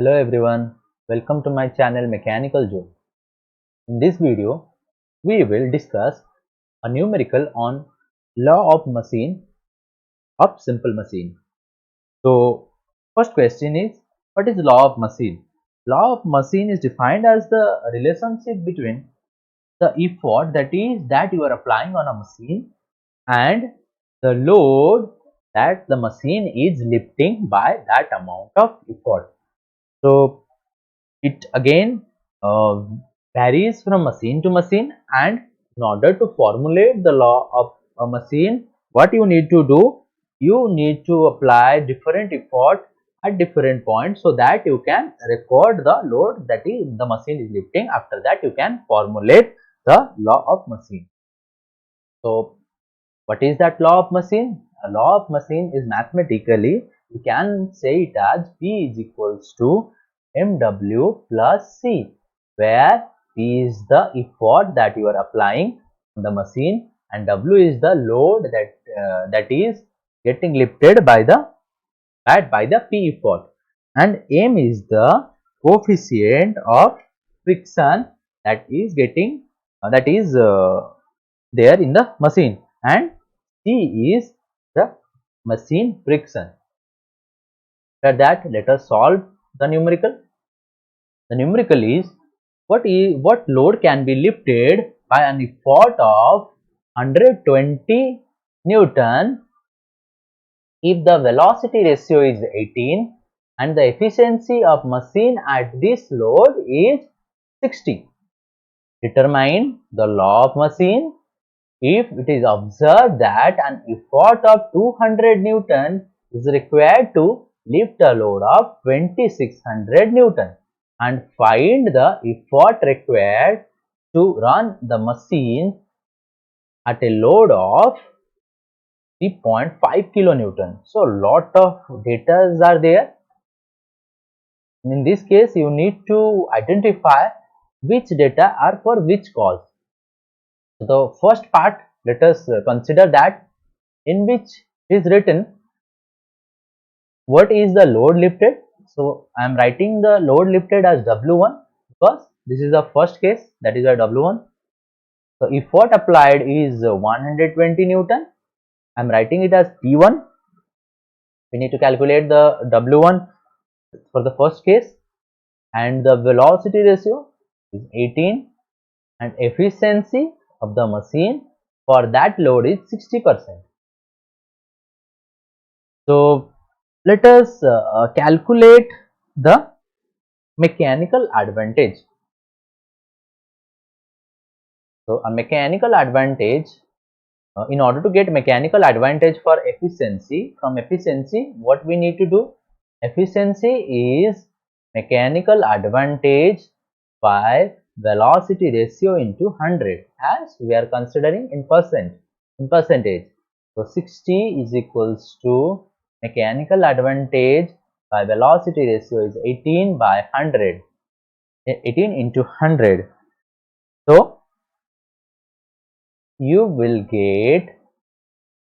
Hello everyone, welcome to my channel Mechanical Joe. In this video, we will discuss a numerical on law of machine of simple machine. So, first question is, what is law of machine? Law of machine is defined as the relationship between the effort that you are applying on a machine and the load that the machine is lifting by that amount of effort. So, it again uh, varies from machine to machine, and in order to formulate the law of a machine, what you need to do, you need to apply different effort at different points so that you can record the load that is the machine is lifting. After that you can formulate the law of machine. So what is that law of machine? A law of machine is mathematically, you can say it as P is equals to mw plus c, where P is the effort that you are applying on the machine and W is the load that is getting lifted by the P effort, and m is the coefficient of friction that is getting there in the machine, and C is the machine friction. After that, let us solve the numerical. The numerical is what load can be lifted by an effort of 120 Newton if the velocity ratio is 18 and the efficiency of machine at this load is 60. Determine the law of machine if it is observed that an effort of 200 Newton is required to lift a load of 2600 Newton, and find the effort required to run the machine at a load of 3.5 kilonewton. So lot of data are there. In this case, you need to identify which data are for which cause. So the first part, let us consider that, in which is written what is the load lifted. So I am writing the load lifted as W1 because this is the first case, that is a W1. So effort applied is 120 Newton. I am writing it as P1. We need to calculate the W1 for the first case, and the velocity ratio is 18, and efficiency of the machine for that load is 60%. So let us calculate the mechanical advantage. So a mechanical advantage, in order to get mechanical advantage for efficiency, from efficiency what we need to do? Efficiency is mechanical advantage by velocity ratio into 100, as we are considering in percentage. So 60 is equals to mechanical advantage by velocity ratio is 18 by 100, 18 into 100. So you will get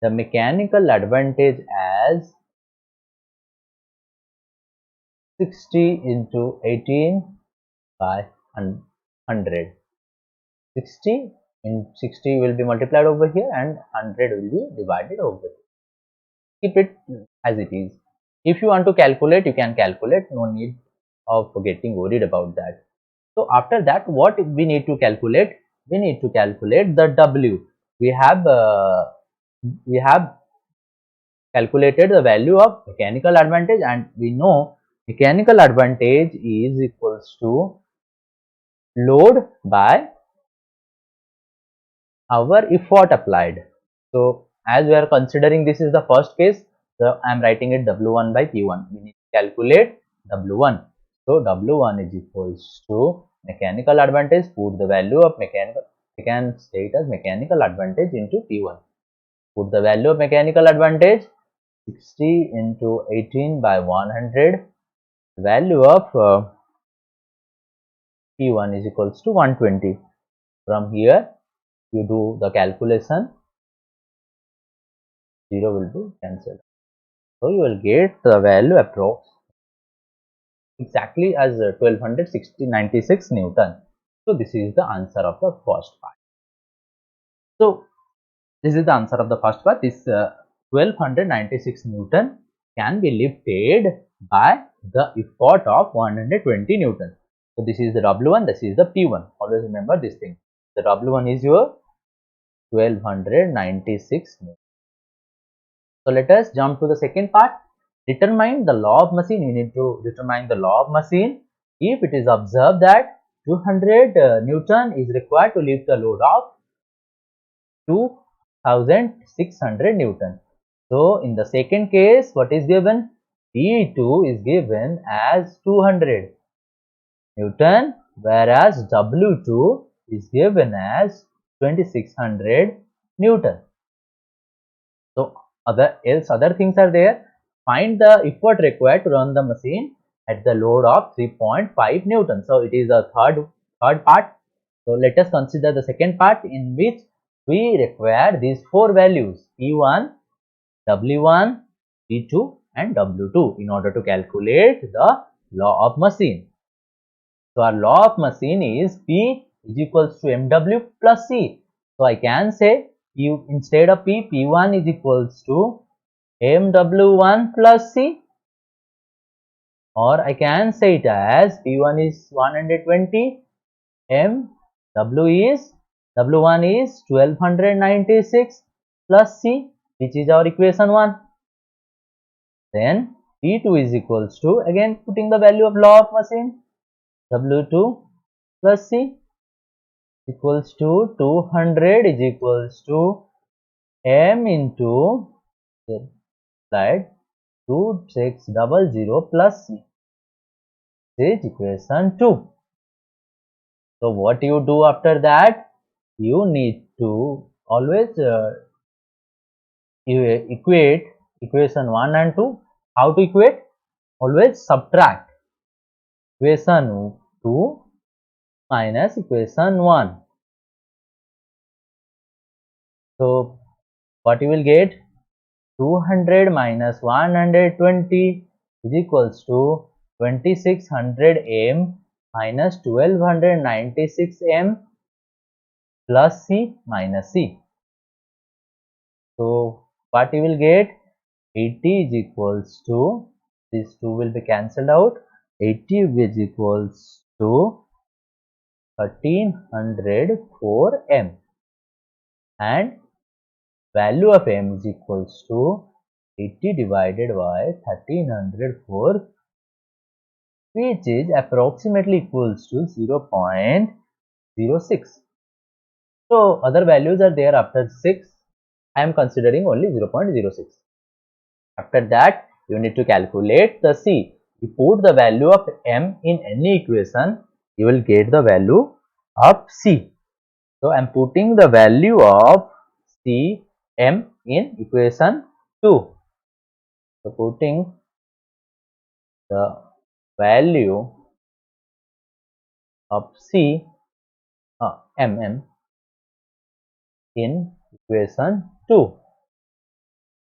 the mechanical advantage as 60 into 18 by 100. 60 in 60 will be multiplied over here and 100 will be divided over here. Keep it as it is. If you want to calculate, you can calculate, no need of getting worried about that. So after that, what we need to calculate? We need to calculate the W. We have calculated the value of mechanical advantage, and we know mechanical advantage is equals to load by our effort applied. So as we are considering this is the first case, so I am writing it W1 by P1. We need to calculate W1. So W1 is equals to mechanical advantage, put the value of mechanical, we can state as mechanical advantage into P1. Put the value of mechanical advantage 60 into 18 by 100. Value of P1 is equals to 120. From here you do the calculation, 0 will be cancelled. So you will get the value approx exactly as 1296 Newton. So this is the answer of the first part. So this is the answer of the first part. This 1296 Newton can be lifted by the effort of 120 Newton. So this is the W1, this is the P1. Always remember this thing. The W1 is your 1296 Newton. So let us jump to the second part. Determine the law of machine. You need to determine the law of machine. If it is observed that 200 Newton is required to lift the load of 2600 Newton. So in the second case, what is given? P2 is given as 200 Newton, whereas W2 is given as 2600 Newton. So other things are there. Find the effort required to run the machine at the load of 3.5 Newton. So it is a third part. So let us consider the second part, in which we require these four values P1, W1, P2 and W2 in order to calculate the law of machine. So our law of machine is P is equals to MW plus C. So I can say instead of P, P1 is equals to MW1 plus C, or I can say it as P1 is 120, W1 is 1296 plus C, which is our equation 1. Then P2 is equals to, again putting the value of law of machine, W2 plus C equals to 200 is equals to M into slide 2600 plus C. This is equation 2. So what you do after that? You need to always you equate equation 1 and 2. How to equate? Always subtract equation 2 minus equation 1. So what you will get? 200 minus 120 is equals to 2600 M minus 1296 M plus C minus C. So what you will get? 80 is equals to, these two will be cancelled out, 80 is equals to 1304 M, and value of M is equals to 80 divided by 1304, which is approximately equals to 0.06. So other values are there after 6. I am considering only 0.06. After that, you need to calculate the C. You put the value of M in any equation, you will get the value of C. So I am putting the value of C M in equation 2. So putting the value of C M in equation 2.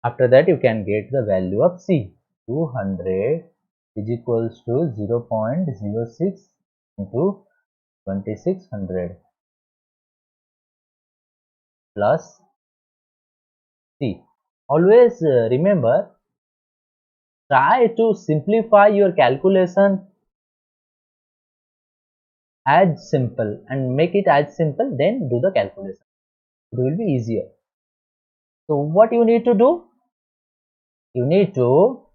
After that, you can get the value of C. 200 is equals to 0.06 into 2600 plus C. Always remember, try to simplify your calculation as simple and make it as simple, then do the calculation. It will be easier. So what you need to do? You need to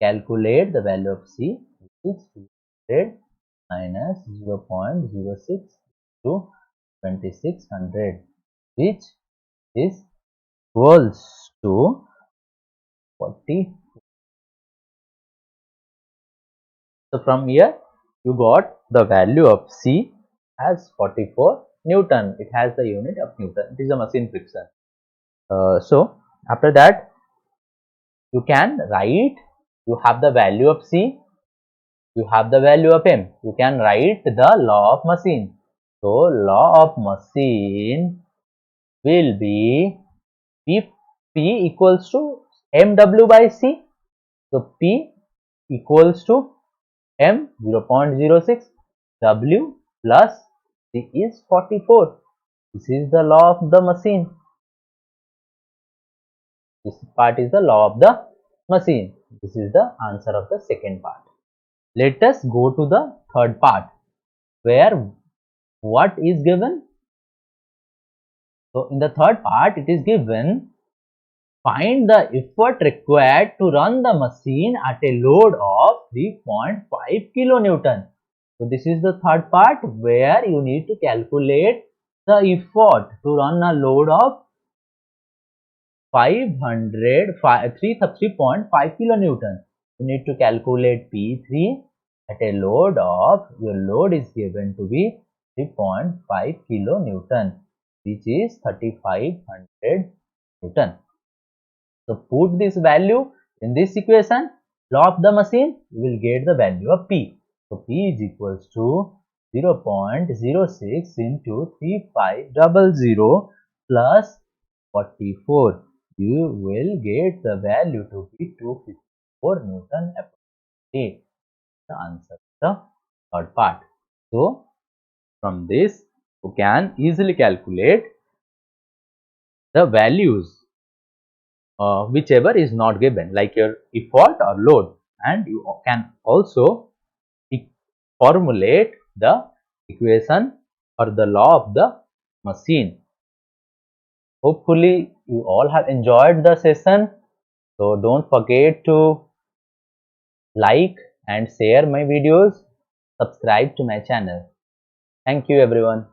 calculate the value of C, which is 200 minus 0.06 to 2600, which is equals to 40. So from here you got the value of C as 44 Newton. It has the unit of Newton. It is a machine friction. So after that, you can write, you have the value of C, you have the value of M. You can write the law of machine. So law of machine will be P equals to MW by C. So P equals to M 0.06, W plus C is 44. This is the law of the machine. This part is the law of the machine. This is the answer of the second part. Let us go to the third part, where what is given? So in the third part it is given, find the effort required to run the machine at a load of 3.5 kilonewton. So this is the third part where you need to calculate the effort to run a load of 3.5 kilonewton. You need to calculate P3 at a load of, your load is given to be 3.5 kilonewton, which is 3500 Newton. So put this value in this equation, law of the machine, you will get the value of P. So P is equals to 0.06 into 3500 plus 44. You will get the value to be 254 Newton approximately. The answer, the third part. So from this you can easily calculate the values whichever is not given, like your effort or load, and you can also formulate the equation or the law of the machine. Hopefully you all have enjoyed the session, so don't forget to like and share my videos, subscribe to my channel. Thank you everyone.